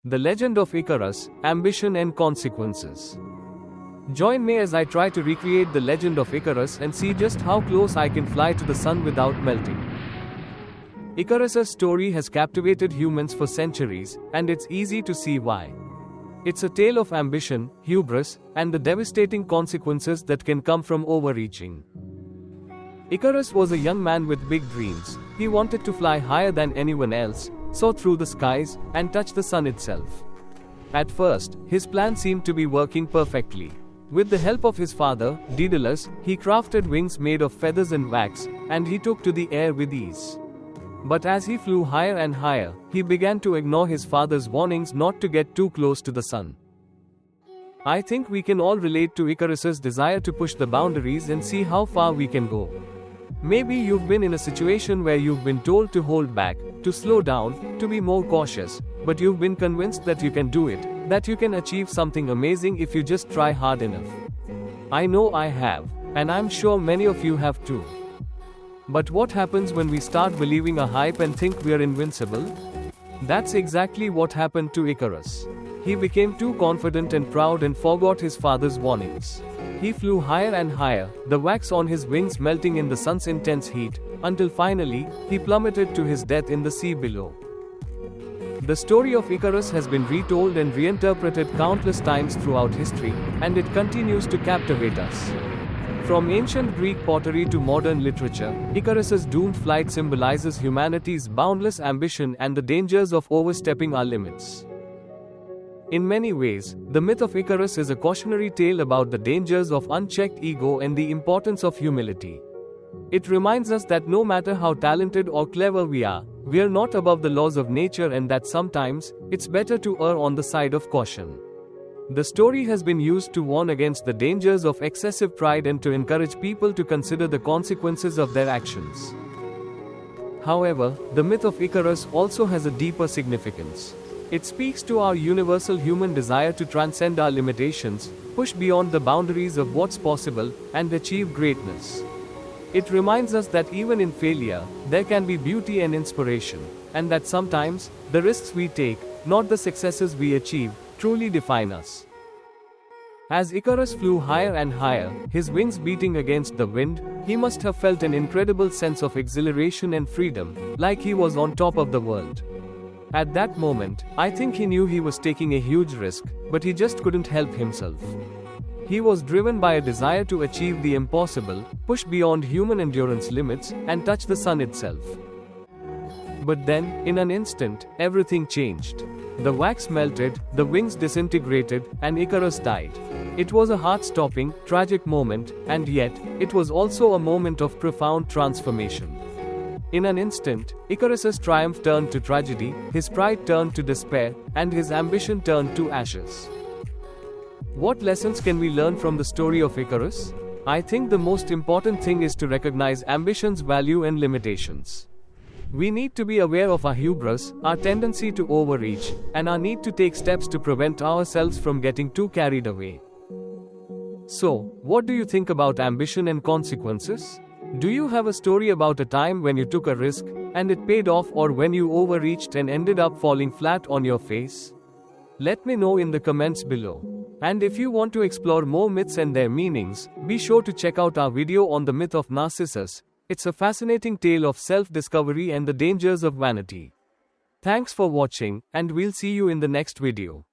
The Legend of Icarus, Ambition and Consequences. Join me as I try to recreate the legend of Icarus and see just how close I can fly to the sun without melting. Icarus's story has captivated humans for centuries, and it's easy to see why. It's a tale of ambition, hubris, and the devastating consequences that can come from overreaching. Icarus was a young man with big dreams. He wanted to fly higher than anyone else, soar through the skies, and touch the sun itself. At first, his plan seemed to be working perfectly. With the help of his father, Daedalus, he crafted wings made of feathers and wax, and he took to the air with ease. But as he flew higher and higher, he began to ignore his father's warnings not to get too close to the sun. I think we can all relate to Icarus's desire to push the boundaries and see how far we can go. Maybe you've been in a situation where you've been told to hold back, to slow down, to be more cautious, but you've been convinced that you can do it, that you can achieve something amazing if you just try hard enough. I know I have, and I'm sure many of you have too. But what happens when we start believing a hype and think we're invincible? That's exactly what happened to Icarus. He became too confident and proud and forgot his father's warnings. He flew higher and higher, the wax on his wings melting in the sun's intense heat, until finally, he plummeted to his death in the sea below. The story of Icarus has been retold and reinterpreted countless times throughout history, and it continues to captivate us. From ancient Greek pottery to modern literature, Icarus's doomed flight symbolizes humanity's boundless ambition and the dangers of overstepping our limits. In many ways, the myth of Icarus is a cautionary tale about the dangers of unchecked ego and the importance of humility. It reminds us that no matter how talented or clever we are not above the laws of nature, and that sometimes, it's better to err on the side of caution. The story has been used to warn against the dangers of excessive pride and to encourage people to consider the consequences of their actions. However, the myth of Icarus also has a deeper significance. It speaks to our universal human desire to transcend our limitations, push beyond the boundaries of what's possible, and achieve greatness. It reminds us that even in failure, there can be beauty and inspiration, and that sometimes, the risks we take, not the successes we achieve, truly define us. As Icarus flew higher and higher, his wings beating against the wind, he must have felt an incredible sense of exhilaration and freedom, like he was on top of the world. At that moment, I think he knew he was taking a huge risk, but he just couldn't help himself. He was driven by a desire to achieve the impossible, push beyond human endurance limits, and touch the sun itself. But then, in an instant, everything changed. The wax melted, the wings disintegrated, and Icarus died. It was a heart-stopping, tragic moment, and yet, it was also a moment of profound transformation. In an instant, Icarus's triumph turned to tragedy, his pride turned to despair, and his ambition turned to ashes. What lessons can we learn from the story of Icarus? I think the most important thing is to recognize ambition's value and limitations. We need to be aware of our hubris, our tendency to overreach, and our need to take steps to prevent ourselves from getting too carried away. So, what do you think about ambition and consequences? Do you have a story about a time when you took a risk, and it paid off, or when you overreached and ended up falling flat on your face? Let me know in the comments below. And if you want to explore more myths and their meanings, be sure to check out our video on the myth of Narcissus. It's a fascinating tale of self-discovery and the dangers of vanity. Thanks for watching, and we'll see you in the next video.